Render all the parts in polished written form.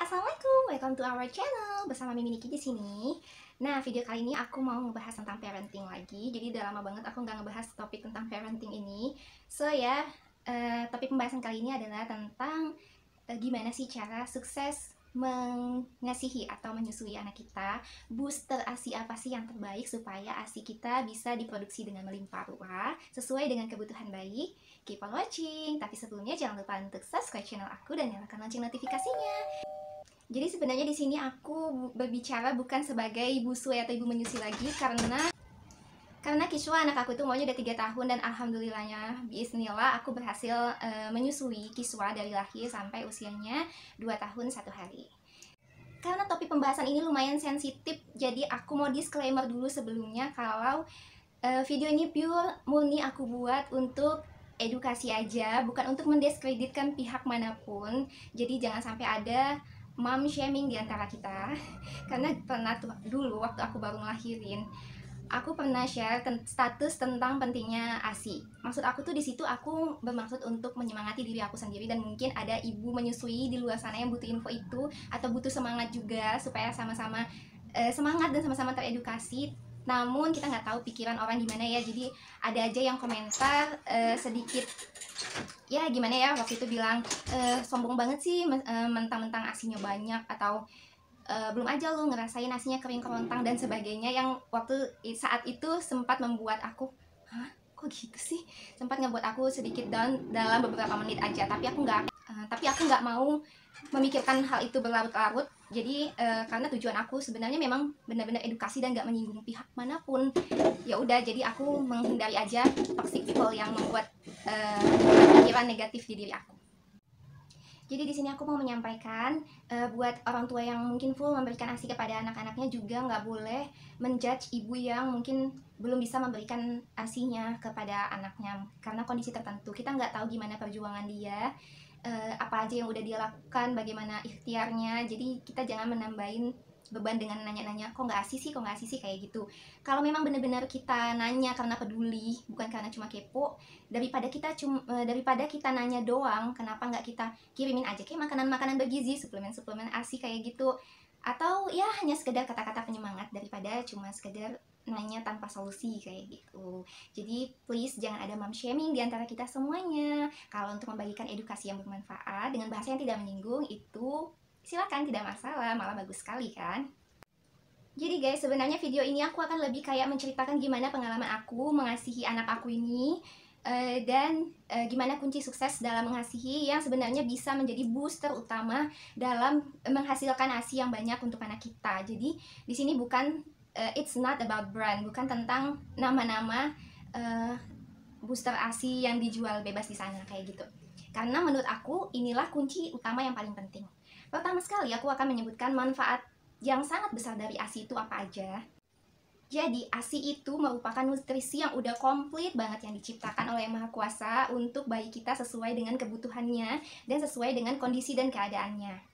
Assalamualaikum, welcome to our channel bersama Mimi Niki di sini. Nah, video kali ini aku mau ngebahas tentang parenting lagi. Jadi udah lama banget aku nggak ngebahas topik tentang parenting ini. So ya, topik pembahasan kali ini adalah tentang gimana sih cara sukses mengasihi atau menyusui anak kita. Booster ASI apa sih yang terbaik supaya ASI kita bisa diproduksi dengan melimpah ruah sesuai dengan kebutuhan bayi. Keep on watching, tapi sebelumnya jangan lupa untuk subscribe channel aku dan nyalakan lonceng notifikasinya. Jadi sebenarnya di sini aku berbicara bukan sebagai ibu sui atau ibu menyusui lagi, karena Kiswa anak aku itu umurnya udah 3 tahun dan alhamdulillahnya bismillah aku berhasil menyusui Kiswa dari lahir sampai usianya 2 tahun 1 hari. Karena topik pembahasan ini lumayan sensitif, jadi aku mau disclaimer dulu sebelumnya kalau video ini pure murni aku buat untuk edukasi aja, bukan untuk mendiskreditkan pihak manapun. Jadi jangan sampai ada mom shaming di antara kita. Karena pernah dulu waktu aku baru ngelahirin, aku pernah share status tentang pentingnya ASI. Maksud aku tuh di situ aku bermaksud untuk menyemangati diri aku sendiri, dan mungkin ada ibu menyusui di luar sana yang butuh info itu atau butuh semangat juga supaya sama-sama semangat dan sama-sama teredukasi. Namun kita nggak tahu pikiran orang gimana ya, jadi ada aja yang komentar sedikit ya gimana ya, waktu itu bilang sombong banget sih, mentang-mentang asinya banyak, atau belum aja lu ngerasain asinya kering kerontang dan sebagainya, yang waktu saat itu sempat membuat aku, hah kok gitu sih, sempat ngebuat aku sedikit down dalam beberapa menit aja. Tapi aku nggak mau memikirkan hal itu berlarut-larut. Jadi karena tujuan aku sebenarnya memang benar-benar edukasi dan nggak menyinggung pihak manapun. Ya udah, jadi aku menghindari aja toxic people yang membuat pikiran negatif di diri aku. Jadi di sini aku mau menyampaikan buat orang tua yang mungkin full memberikan ASI kepada anak-anaknya juga nggak boleh menjudge ibu yang mungkin belum bisa memberikan ASInya kepada anaknya karena kondisi tertentu. Kita nggak tahu gimana perjuangan dia, apa aja yang udah dia lakukan, bagaimana ikhtiarnya. Jadi kita jangan menambahin beban dengan nanya-nanya, kok nggak ASI sih, kayak gitu. Kalau memang benar-benar kita nanya karena peduli, bukan karena cuma kepo, daripada kita nanya doang, kenapa nggak kita kirimin aja kayak makanan-makanan bergizi, suplemen-suplemen ASI kayak gitu, atau ya hanya sekedar kata-kata penyemangat daripada cuma sekedar nanya tanpa solusi kayak gitu. Jadi please jangan ada mom shaming di antara kita semuanya. Kalau untuk membagikan edukasi yang bermanfaat dengan bahasa yang tidak menyinggung, itu silakan, tidak masalah, malah bagus sekali kan. Jadi guys, sebenarnya video ini aku akan lebih kayak menceritakan gimana pengalaman aku mengasihi anak aku ini, dan gimana kunci sukses dalam mengasihi yang sebenarnya bisa menjadi booster utama dalam menghasilkan ASI yang banyak untuk anak kita. Jadi di sini bukan it's not about brand, bukan tentang nama-nama booster ASI yang dijual bebas di sana kayak gitu. Karena menurut aku inilah kunci utama yang paling penting. Pertama sekali aku akan menyebutkan manfaat yang sangat besar dari ASI itu apa aja. Jadi ASI itu merupakan nutrisi yang udah komplit banget yang diciptakan oleh Yang Maha Kuasa untuk bayi kita sesuai dengan kebutuhannya dan sesuai dengan kondisi dan keadaannya.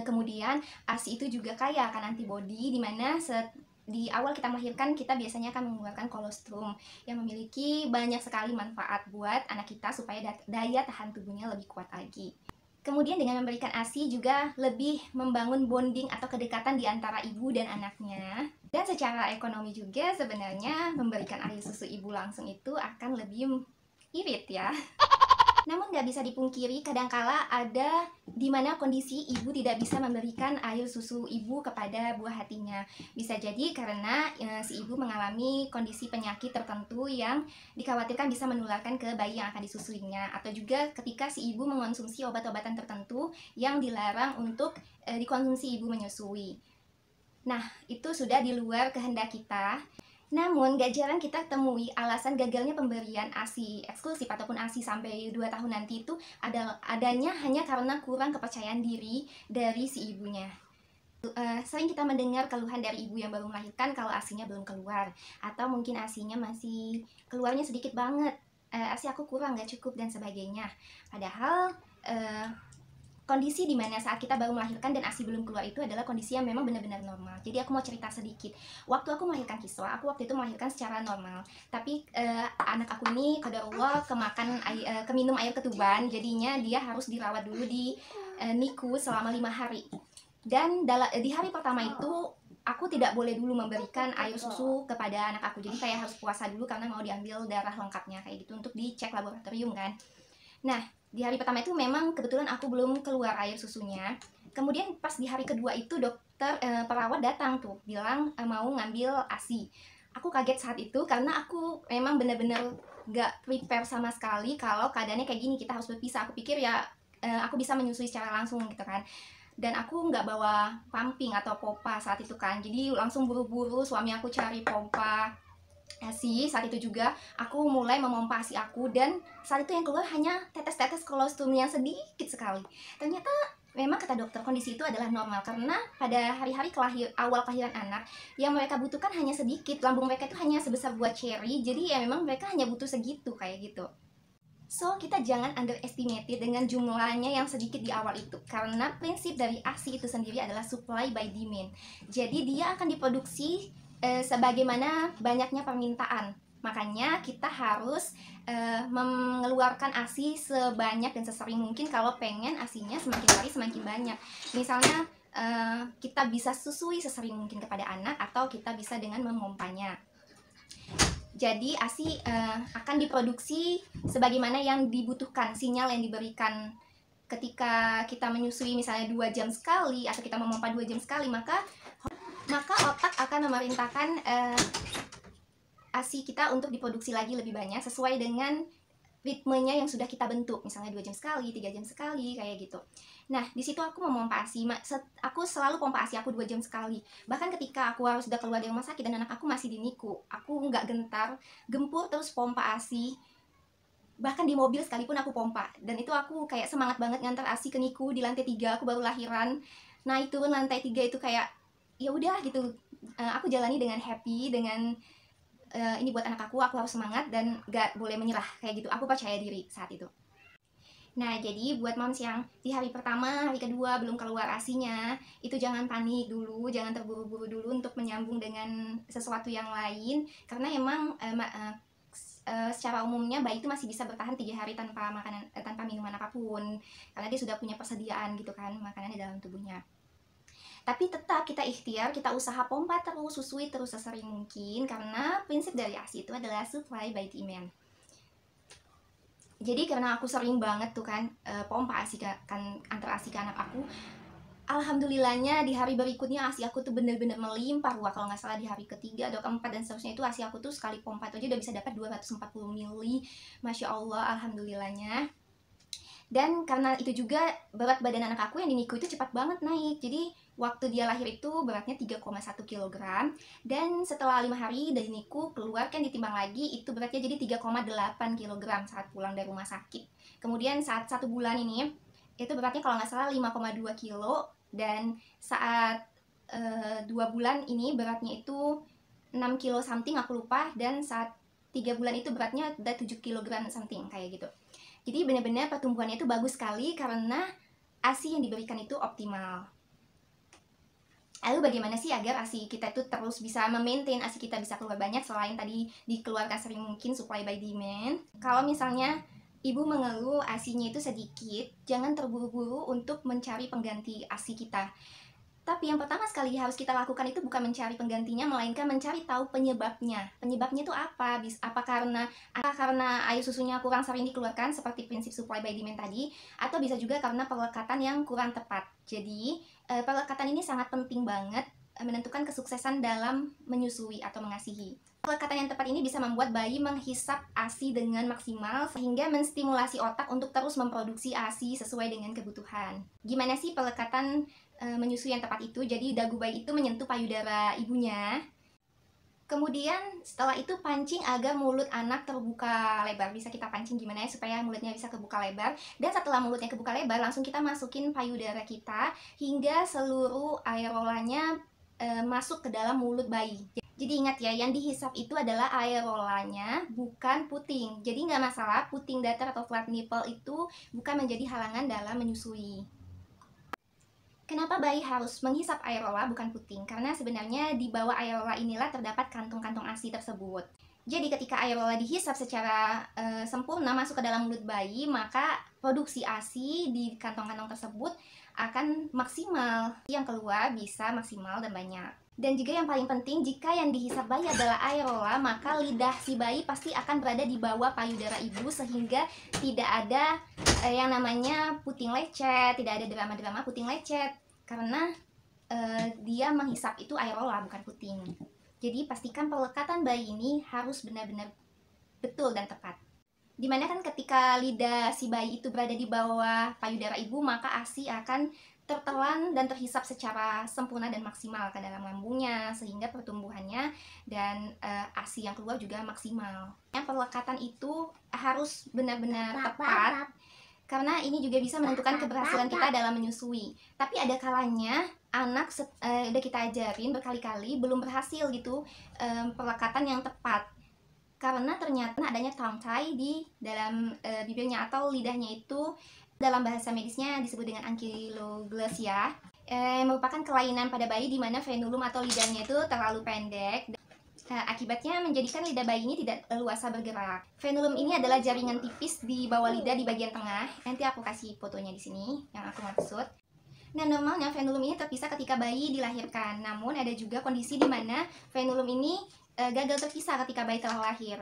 Kemudian ASI itu juga kaya akan antibodi, di mana di awal kita melahirkan kita biasanya akan mengeluarkan kolostrum yang memiliki banyak sekali manfaat buat anak kita supaya daya tahan tubuhnya lebih kuat lagi. Kemudian dengan memberikan ASI juga lebih membangun bonding atau kedekatan di antara ibu dan anaknya. Dan secara ekonomi juga sebenarnya memberikan air susu ibu langsung itu akan lebih irit ya. Namun nggak bisa dipungkiri kadangkala ada di mana kondisi ibu tidak bisa memberikan air susu ibu kepada buah hatinya. Bisa jadi karena si ibu mengalami kondisi penyakit tertentu yang dikhawatirkan bisa menularkan ke bayi yang akan disusuinya, atau juga ketika si ibu mengonsumsi obat-obatan tertentu yang dilarang untuk dikonsumsi ibu menyusui. Nah, itu sudah di luar kehendak kita. Namun, gak jarang kita temui alasan gagalnya pemberian ASI eksklusif ataupun ASI sampai 2 tahun nanti itu adanya hanya karena kurang kepercayaan diri dari si ibunya. Sering kita mendengar keluhan dari ibu yang baru melahirkan kalau ASInya belum keluar, atau mungkin ASInya masih keluarnya sedikit banget, ASI aku kurang, gak cukup, dan sebagainya. Padahal kondisi dimana saat kita baru melahirkan dan ASI belum keluar itu adalah kondisi yang memang benar-benar normal. Jadi aku mau cerita sedikit. Waktu aku melahirkan Kiswa, aku waktu itu melahirkan secara normal. Tapi anak aku ini qadar Allah keminum air ketuban, jadinya dia harus dirawat dulu di NICU selama 5 hari. Dan di hari pertama itu aku tidak boleh dulu memberikan air susu kepada anak aku. Jadi kayak harus puasa dulu karena mau diambil darah lengkapnya kayak gitu untuk dicek laboratorium kan. Nah, di hari pertama itu memang kebetulan aku belum keluar air susunya. Kemudian pas di hari kedua itu dokter perawat datang tuh bilang mau ngambil ASI. Aku kaget saat itu karena aku memang benar-benar gak prepare sama sekali kalau keadaannya kayak gini, kita harus berpisah. Aku pikir ya aku bisa menyusui secara langsung gitu kan. Dan aku nggak bawa pumping atau pompa saat itu kan, jadi langsung buru-buru suami aku cari pompa ASI. Saat itu juga aku mulai memompa ASI aku, dan saat itu yang keluar hanya tetes-tetes kolostrum yang sedikit sekali. Ternyata memang kata dokter kondisi itu adalah normal karena pada hari-hari awal kelahiran anak yang mereka butuhkan hanya sedikit, lambung mereka itu hanya sebesar buah cherry, jadi ya memang mereka hanya butuh segitu kayak gitu. So, kita jangan underestimate dengan jumlahnya yang sedikit di awal itu. Karena prinsip dari ASI itu sendiri adalah supply by demand. Jadi dia akan diproduksi sebagaimana banyaknya permintaan. Makanya kita harus mengeluarkan ASI sebanyak dan sesering mungkin kalau pengen ASInya semakin hari semakin banyak. Misalnya kita bisa susui sesering mungkin kepada anak, atau kita bisa dengan memompanya. Jadi ASI akan diproduksi sebagaimana yang dibutuhkan, sinyal yang diberikan ketika kita menyusui misalnya 2 jam sekali atau kita memompa 2 jam sekali, maka otak akan memerintahkan ASI kita untuk diproduksi lagi lebih banyak sesuai dengan ritmenya yang sudah kita bentuk, misalnya 2 jam sekali, 3 jam sekali, kayak gitu. Nah, di situ aku memompa ASI. Aku selalu pompa ASI aku 2 jam sekali. Bahkan ketika aku harus sudah keluar dari rumah sakit dan anak aku masih di NICU, aku nggak gentar, gempur terus pompa ASI. Bahkan di mobil sekalipun aku pompa. Dan itu aku kayak semangat banget ngantar ASI ke NICU di lantai 3, aku baru lahiran. Naik turun lantai 3 itu kayak ya udah gitu. Aku jalani dengan happy, dengan ini buat anak aku harus semangat dan gak boleh menyerah kayak gitu. Aku percaya diri saat itu. Nah, jadi buat moms yang di hari pertama, hari kedua belum keluar ASInya, itu jangan panik dulu, jangan terburu-buru dulu untuk menyambung dengan sesuatu yang lain, karena emang secara umumnya bayi itu masih bisa bertahan 3 hari tanpa makanan, tanpa minuman apapun, karena dia sudah punya persediaan gitu kan, makanan di dalam tubuhnya. Tapi tetap kita ikhtiar, kita usaha pompa terus, susui terus sesering mungkin, karena prinsip dari ASI itu adalah supply by demand. Jadi karena aku sering banget tuh kan pompa ASI kan antar ASI ke anak aku, alhamdulillahnya di hari berikutnya ASI aku tuh bener-bener melimpah ruah. Kalau nggak salah di hari ketiga atau keempat dan seterusnya itu ASI aku tuh sekali pompa itu aja udah bisa dapat 240 ml. Masya Allah, alhamdulillahnya. Dan karena itu juga berat badan anak aku yang di NICU itu cepat banget naik. Jadi waktu dia lahir itu beratnya 3,1 kg. Dan setelah 5 hari dari NICU keluar kan ditimbang lagi, itu beratnya jadi 3,8 kg saat pulang dari rumah sakit. Kemudian saat 1 bulan ini itu beratnya kalau nggak salah 5,2 kilo. Dan saat 2 bulan ini beratnya itu 6 kilo something, aku lupa. Dan saat 3 bulan itu beratnya udah 7 kg something kayak gitu. Jadi benar-benar pertumbuhannya itu bagus sekali karena ASI yang diberikan itu optimal. Lalu bagaimana sih agar ASI kita itu terus bisa memaintain ASI kita bisa keluar banyak selain tadi dikeluarkan sering mungkin supply by demand? Kalau misalnya ibu mengeluh ASI-nya itu sedikit, jangan terburu-buru untuk mencari pengganti ASI kita. Tapi yang pertama sekali harus kita lakukan itu bukan mencari penggantinya, melainkan mencari tahu penyebabnya. Penyebabnya itu apa? Apa karena air susunya kurang sering dikeluarkan seperti prinsip supply by demand tadi, atau bisa juga karena pelekatan yang kurang tepat. Jadi, pelekatan ini sangat penting banget menentukan kesuksesan dalam menyusui atau mengasihi. Pelekatan yang tepat ini bisa membuat bayi menghisap ASI dengan maksimal sehingga menstimulasi otak untuk terus memproduksi ASI sesuai dengan kebutuhan. Gimana sih pelekatan menyusui yang tepat itu? Jadi dagu bayi itu menyentuh payudara ibunya. Kemudian setelah itu pancing agar mulut anak terbuka lebar. Bisa kita pancing gimana ya supaya mulutnya bisa kebuka lebar. Dan setelah mulutnya kebuka lebar, langsung kita masukin payudara kita hingga seluruh aerolanya masuk ke dalam mulut bayi. Jadi ingat ya, yang dihisap itu adalah aerolanya, bukan puting. Jadi nggak masalah, puting datar atau flat nipple itu bukan menjadi halangan dalam menyusui. Kenapa bayi harus menghisap aerola bukan puting? Karena sebenarnya di bawah aerola inilah terdapat kantung-kantung ASI tersebut. Jadi ketika aerola dihisap secara sempurna masuk ke dalam mulut bayi, maka produksi ASI di kantong-kantong tersebut akan maksimal. Yang keluar bisa maksimal dan banyak. Dan juga yang paling penting, jika yang dihisap bayi adalah aerola, maka lidah si bayi pasti akan berada di bawah payudara ibu, sehingga tidak ada yang namanya puting lecet, tidak ada drama-drama puting lecet, karena dia menghisap itu aerola, bukan puting. Jadi pastikan pelekatan bayi ini harus benar-benar betul dan tepat. Dimana kan ketika lidah si bayi itu berada di bawah payudara ibu, maka ASI akan tertelan dan terhisap secara sempurna dan maksimal ke dalam lambungnya, sehingga pertumbuhannya dan ASI yang keluar juga maksimal. Yang pelekatan itu harus benar-benar tepat, karena ini juga bisa menentukan keberhasilan kita dalam menyusui. Tapi ada kalanya anak udah kita ajarin berkali-kali belum berhasil gitu pelekatan yang tepat, karena ternyata adanya tongue tie di dalam bibirnya atau lidahnya. Itu dalam bahasa medisnya disebut dengan ankylosing, merupakan kelainan pada bayi di mana frenulum atau lidahnya itu terlalu pendek. Akibatnya menjadikan lidah bayi ini tidak leluasa bergerak. Frenulum ini adalah jaringan tipis di bawah lidah di bagian tengah. Nanti aku kasih fotonya di sini yang aku maksud. Nah, normalnya frenulum ini terpisah ketika bayi dilahirkan. Namun ada juga kondisi di mana frenulum ini gagal terpisah ketika bayi telah lahir,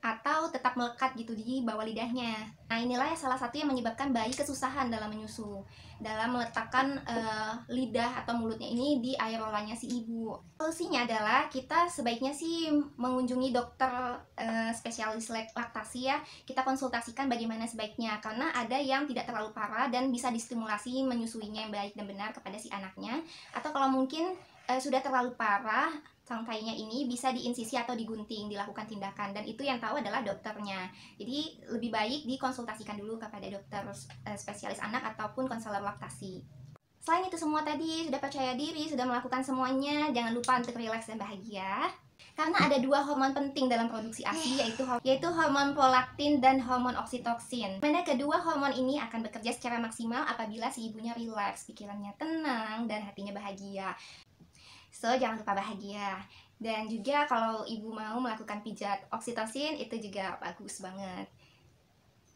atau tetap melekat gitu di bawah lidahnya. Nah, inilah salah satu yang menyebabkan bayi kesusahan dalam menyusu, dalam meletakkan lidah atau mulutnya ini di aerolanya si ibu. Solusinya adalah kita sebaiknya sih mengunjungi dokter spesialis laktasi ya. Kita konsultasikan bagaimana sebaiknya, karena ada yang tidak terlalu parah dan bisa distimulasi menyusuinya yang baik dan benar kepada si anaknya. Atau kalau mungkin sudah terlalu parah, tangkainya ini bisa diinsisi atau digunting, dilakukan tindakan, dan itu yang tahu adalah dokternya. Jadi lebih baik dikonsultasikan dulu kepada dokter spesialis anak ataupun konselor laktasi. Selain itu semua tadi, sudah percaya diri, sudah melakukan semuanya, jangan lupa untuk rileks dan bahagia. Karena ada dua hormon penting dalam produksi ASI, yaitu hormon prolaktin dan hormon oksitoksin. Mana kedua hormon ini akan bekerja secara maksimal apabila si ibunya rileks, pikirannya tenang, dan hatinya bahagia. So, jangan lupa bahagia. Dan juga kalau ibu mau melakukan pijat oksitosin, itu juga bagus banget.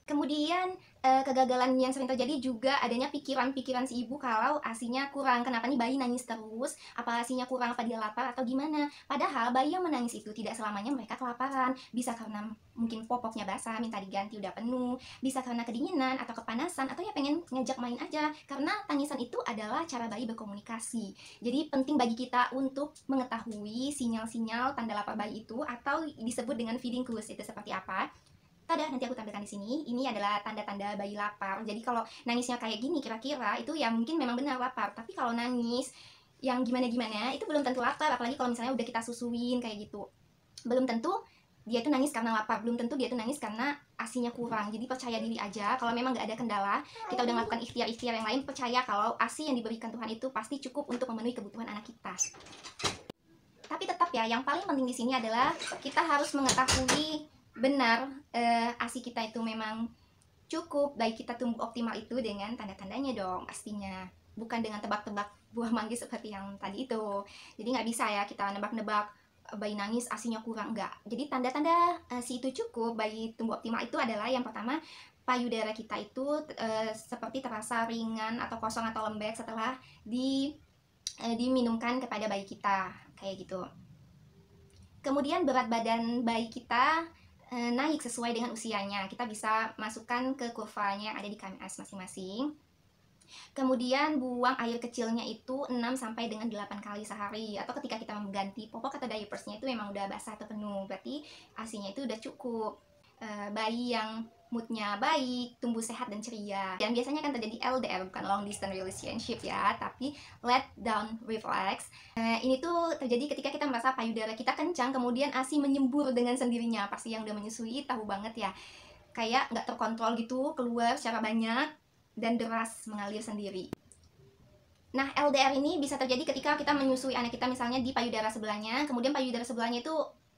Kemudian kegagalan yang sering terjadi juga adanya pikiran-pikiran si ibu kalau ASInya kurang. Kenapa nih bayi nangis terus? Apa ASInya kurang, apa dia lapar atau gimana? Padahal bayi yang menangis itu tidak selamanya mereka kelaparan. Bisa karena mungkin popoknya basah, minta diganti udah penuh. Bisa karena kedinginan atau kepanasan, atau ya pengen ngajak main aja. Karena tangisan itu adalah cara bayi berkomunikasi. Jadi penting bagi kita untuk mengetahui sinyal-sinyal tanda lapar bayi itu, atau disebut dengan feeding clues. Itu seperti apa? Tada, nanti aku tampilkan di sini. Ini adalah tanda-tanda bayi lapar. Jadi kalau nangisnya kayak gini, kira-kira itu ya mungkin memang benar lapar. Tapi kalau nangis yang gimana-gimana, itu belum tentu lapar. Apalagi kalau misalnya udah kita susuin kayak gitu. Belum tentu dia tuh nangis karena lapar. Belum tentu dia tuh nangis karena ASInya kurang. Jadi percaya diri aja. Kalau memang nggak ada kendala, kita udah melakukan ikhtiar-ikhtiar yang lain, percaya kalau ASI yang diberikan Tuhan itu pasti cukup untuk memenuhi kebutuhan anak kita. Tapi tetap ya, yang paling penting di sini adalah kita harus mengetahui benar ASI kita itu memang cukup, baik kita tumbuh optimal itu dengan tanda-tandanya dong pastinya, bukan dengan tebak-tebak buah manggis seperti yang tadi itu. Jadi nggak bisa ya kita nebak-nebak bayi nangis ASInya kurang, enggak. Jadi tanda-tanda ASI itu cukup, bayi tumbuh optimal itu adalah yang pertama, payudara kita itu seperti terasa ringan atau kosong atau lembek setelah diminumkan kepada bayi kita, kayak gitu. Kemudian berat badan bayi kita naik sesuai dengan usianya. Kita bisa masukkan ke kurvanya yang ada di KMS masing-masing. Kemudian buang air kecilnya itu 6 sampai dengan 8 kali sehari. Atau ketika kita mengganti popok atau diapersnya itu memang udah basah atau penuh, berarti ASInya itu udah cukup. Bayi yang moodnya baik, tumbuh sehat dan ceria. Dan biasanya kan terjadi LDR, bukan long distance relationship ya, tapi let down reflex. Ini tuh terjadi ketika kita merasa payudara kita kencang, kemudian ASI menyembur dengan sendirinya. Pasti yang udah menyusui tahu banget ya, kayak nggak terkontrol gitu, keluar secara banyak dan deras mengalir sendiri. Nah, LDR ini bisa terjadi ketika kita menyusui anak kita misalnya di payudara sebelahnya, kemudian payudara sebelahnya itu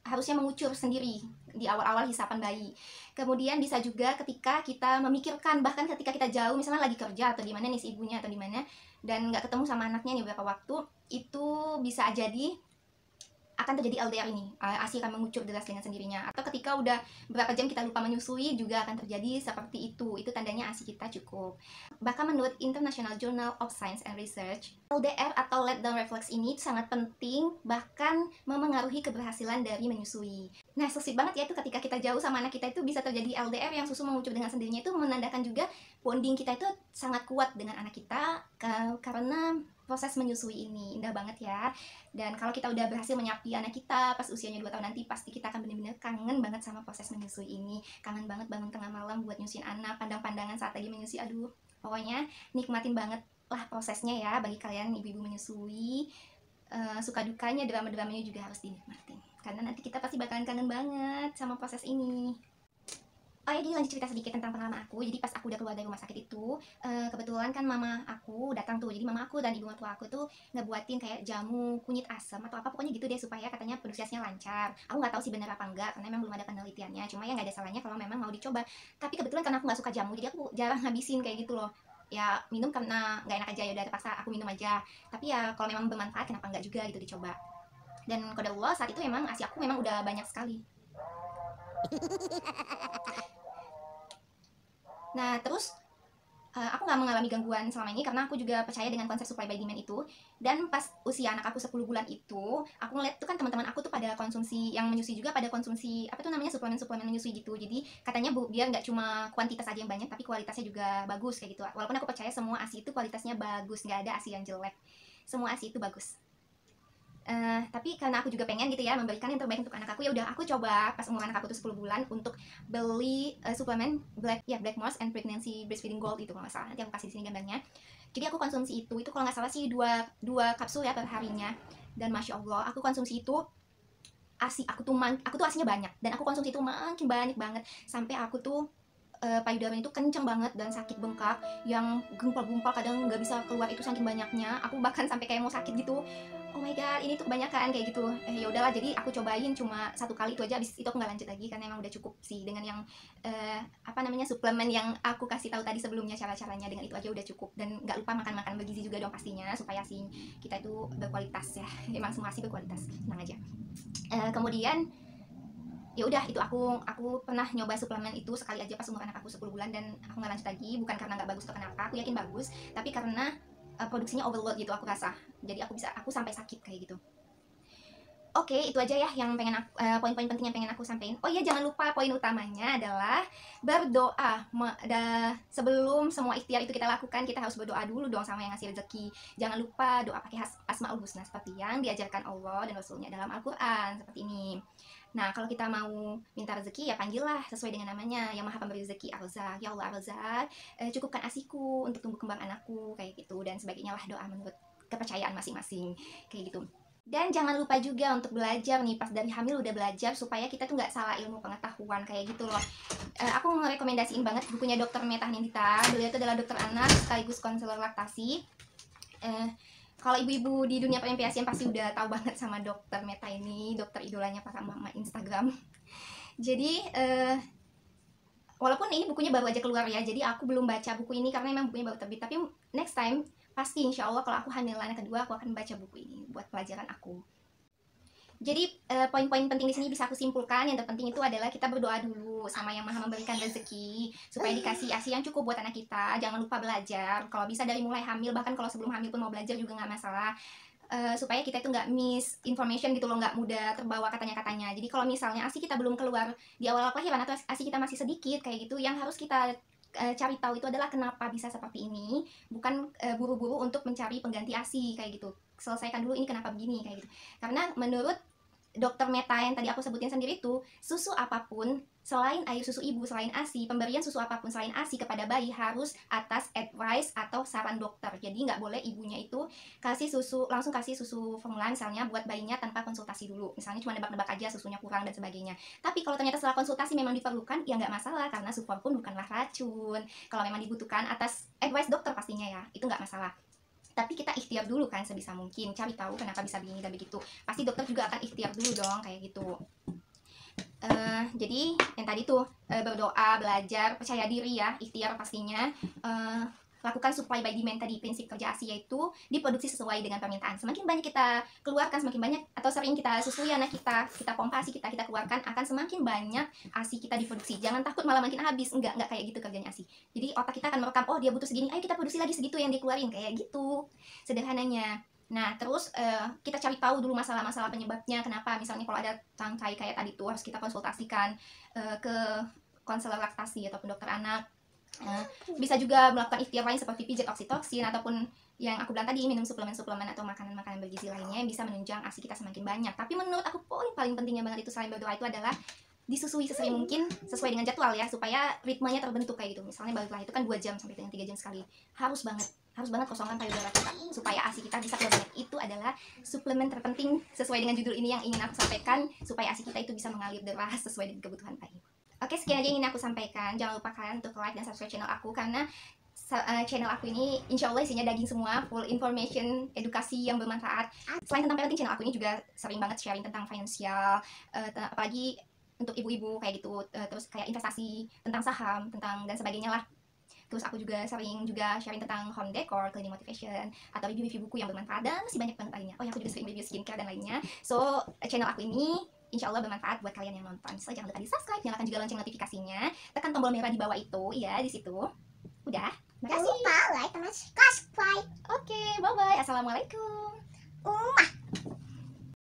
harusnya mengucur sendiri di awal-awal hisapan bayi. Kemudian bisa juga ketika kita memikirkan, bahkan ketika kita jauh, misalnya lagi kerja atau di mana nih si ibunya atau di mana, dan nggak ketemu sama anaknya nih beberapa waktu, itu bisa jadi akan terjadi LDR ini, ASI akan mengucur deras dengan sendirinya. Atau ketika udah berapa jam kita lupa menyusui juga akan terjadi seperti itu tandanya ASI kita cukup. Bahkan menurut International Journal of Science and Research, LDR atau letdown reflex ini sangat penting, bahkan memengaruhi keberhasilan dari menyusui. Nah, so sweet banget ya itu ketika kita jauh sama anak kita itu bisa terjadi LDR yang susu mengucur dengan sendirinya, itu menandakan juga bonding kita itu sangat kuat dengan anak kita karena proses menyusui ini. Indah banget ya. Dan kalau kita udah berhasil menyapi anak kita pas usianya 2 tahun nanti, pasti kita akan benar-benar kangen banget sama proses menyusui ini. Kangen banget bangun tengah malam buat nyusuin anak, pandang-pandangan saat lagi menyusui. Aduh, pokoknya nikmatin banget lah prosesnya ya bagi kalian ibu-ibu menyusui. Suka dukanya, drama-dramanya juga harus dinikmatin, karena nanti kita pasti bakalan kangen banget sama proses ini. Oh ya, jadi lanjut cerita sedikit tentang pengalaman aku. Jadi pas aku udah keluar dari rumah sakit itu, kebetulan kan mama aku datang tuh. Jadi mama aku dan ibu mertua aku tuh ngebuatin kayak jamu kunyit asam atau apa pokoknya gitu deh, supaya katanya produksinya lancar. Aku nggak tahu sih bener apa enggak, karena memang belum ada penelitiannya. Cuma ya nggak ada salahnya kalau memang mau dicoba. Tapi kebetulan karena aku nggak suka jamu, jadi aku jarang habisin kayak gitu loh. Ya minum karena nggak enak aja, ya udah terpaksa aku minum aja. Tapi ya kalau memang bermanfaat, kenapa enggak juga gitu dicoba. Dan qadarullah saat itu memang ASI aku memang udah banyak sekali. Nah, terus aku nggak mengalami gangguan selama ini karena aku juga percaya dengan konsep supply by demand itu. Dan pas usia anak aku 10 bulan itu, aku ngeliat tuh kan teman-teman aku tuh pada konsumsi, yang menyusui juga pada konsumsi apa tuh namanya, suplemen-suplemen menyusui gitu. Jadi katanya biar nggak cuma kuantitas aja yang banyak, tapi kualitasnya juga bagus kayak gitu. Walaupun aku percaya semua ASI itu kualitasnya bagus, nggak ada ASI yang jelek. Semua ASI itu bagus. Tapi karena aku juga pengen gitu ya memberikan yang terbaik untuk anak aku, ya udah aku coba pas umur anak aku tuh 10 bulan untuk beli suplemen Black Moss and Pregnancy Breastfeeding Gold itu kalau nggak salah. Nanti aku kasih di sini gambarnya. Jadi aku konsumsi itu kalau nggak salah sih dua kapsul ya per harinya. Dan masya Allah, aku konsumsi itu ASI aku tuh ASInya banyak, dan aku konsumsi itu makin banyak banget sampai aku tuh payudaranya itu kenceng banget dan sakit bengkak yang gumpal-gumpal, kadang nggak bisa keluar itu saking banyaknya. Aku bahkan sampai kayak mau sakit gitu. Oh my god, ini tuh kebanyakan kayak gitu. Ya udahlah, jadi aku cobain cuma 1 kali itu aja, abis itu aku nggak lanjut lagi karena emang udah cukup sih dengan yang apa namanya, suplemen yang aku kasih tahu tadi sebelumnya. Cara-caranya dengan itu aja udah cukup. Dan nggak lupa makan makanan bergizi juga dong pastinya, supaya sih kita itu berkualitas ya. Emang semua sih berkualitas, tenang aja. Kemudian ya udah, itu aku pernah nyoba suplemen itu sekali aja pas umur anak aku 10 bulan, dan aku nggak lanjut lagi. Bukan karena nggak bagus atau kenapa, aku yakin bagus, tapi karena produksinya overload gitu aku rasa. Jadi aku sampai sakit kayak gitu. Oke, itu aja ya yang pengen poin-poin penting yang pengen aku sampaikan. Oh iya, jangan lupa poin utamanya adalah berdoa. Sebelum semua ikhtiar itu kita lakukan, kita harus berdoa dulu dong sama yang ngasih rezeki. Jangan lupa doa pakai Asmaul Husna seperti yang diajarkan Allah dan Rasulnya dalam Al-Quran seperti ini. Nah, kalau kita mau minta rezeki, ya panggillah sesuai dengan namanya, yang maha pemberi rezeki, Ar-Razzaq. Ya Allah Ar-Razzaq, cukupkan asiku untuk tumbuh kembang anakku, kayak gitu. Dan sebagainya lah, doa menurut kepercayaan masing-masing, kayak gitu. Dan jangan lupa juga untuk belajar nih, pas dari hamil udah belajar, supaya kita tuh nggak salah ilmu pengetahuan kayak gitu loh. Aku ngerekomendasiin banget bukunya Dr. Meta Nindita. Beliau itu adalah dokter anak sekaligus konselor laktasi. Kalau ibu-ibu di dunia PMPASian pasti udah tahu banget sama dokter Meta ini, dokter idolanya para mama Instagram. Jadi walaupun ini bukunya baru aja keluar ya, jadi aku belum baca buku ini karena memang bukunya baru terbit. Tapi next time pasti insya Allah kalau aku hamil anak kedua, aku akan baca buku ini buat pelajaran aku. Jadi poin-poin penting di sini bisa aku simpulkan. Yang terpenting itu adalah kita berdoa dulu sama yang maha memberikan rezeki, supaya dikasih ASI yang cukup buat anak kita. Jangan lupa belajar, kalau bisa dari mulai hamil, bahkan kalau sebelum hamil pun mau belajar juga nggak masalah. Supaya kita itu nggak miss information gitu loh, nggak mudah terbawa katanya-katanya. Jadi kalau misalnya ASI kita belum keluar di awal kelahiran atau ASI kita masih sedikit kayak gitu, yang harus kita cari tahu itu adalah kenapa bisa seperti ini, bukan buru-buru untuk mencari pengganti ASI kayak gitu. Selesaikan dulu ini kenapa begini kayak gitu. Karena menurut dokter Meta yang tadi aku sebutin sendiri itu, susu apapun selain air susu ibu, selain ASI, pemberian susu apapun selain ASI kepada bayi harus atas advice atau saran dokter. Jadi nggak boleh ibunya itu langsung kasih susu formula misalnya buat bayinya tanpa konsultasi dulu. Misalnya cuma nebak-nebak aja susunya kurang dan sebagainya. Tapi kalau ternyata setelah konsultasi memang diperlukan, ya nggak masalah, karena suform pun bukanlah racun. Kalau memang dibutuhkan atas advice dokter pastinya ya, itu nggak masalah. Tapi kita ikhtiar dulu kan sebisa mungkin, cari tahu kenapa bisa begini dan begitu. Pasti dokter juga akan ikhtiar dulu dong kayak gitu. Jadi yang tadi tuh berdoa, belajar, percaya diri ya, ikhtiar pastinya. lakukan supply by demand tadi, prinsip kerja ASI, yaitu diproduksi sesuai dengan permintaan. Semakin banyak kita keluarkan, semakin banyak atau sering kita susui anak kita pompa ASI kita keluarkan, akan semakin banyak ASI kita diproduksi. Jangan takut malah makin habis, enggak kayak gitu kerjanya ASI. Jadi otak kita akan merekam, oh dia butuh segini, ayo kita produksi lagi segitu yang dikeluarin, kayak gitu sederhananya. Nah, terus kita cari tahu dulu masalah-masalah penyebabnya, kenapa. Misalnya kalau ada tangkai kayak tadi tuh, harus kita konsultasikan ke konselor laktasi ataupun dokter anak. Bisa juga melakukan ikhtiar lain seperti pijat oksitoksin, ataupun yang aku bilang tadi, minum suplemen-suplemen atau makanan-makanan bergizi lainnya yang bisa menunjang ASI kita semakin banyak. Tapi menurut aku poin paling pentingnya banget itu selain berdoa itu adalah disusui sesering mungkin sesuai dengan jadwal ya, supaya ritmenya terbentuk kayak gitu. Misalnya balik lahir itu kan 2 jam sampai dengan 3 jam sekali. Harus banget kosongan payudara kita supaya ASI kita bisa keluar banyak. Itu adalah suplemen terpenting sesuai dengan judul ini yang ingin aku sampaikan, supaya ASI kita itu bisa mengalir deras sesuai dengan kebutuhan bayi. Oke, sekian aja yang ingin aku sampaikan. Jangan lupa kalian untuk like dan subscribe channel aku, karena channel aku ini insya Allah isinya daging semua, full information, edukasi yang bermanfaat. Selain tentang parenting, channel aku ini juga sering banget sharing tentang finansial, apalagi untuk ibu-ibu kayak gitu, terus kayak investasi, tentang saham, dan sebagainya lah. Terus aku juga sering sharing tentang home decor, cleaning motivation, atau review buku yang bermanfaat, dan masih banyak banget lainnya. Oh ya, aku juga sering review skincare dan lainnya. So, channel aku ini insya Allah bermanfaat buat kalian yang nonton. So, jangan lupa di subscribe, nyalakan juga lonceng notifikasinya, tekan tombol merah di bawah itu, ya di situ. Udah, Jangan lupa like dan subscribe. Oke, bye-bye. Assalamualaikum.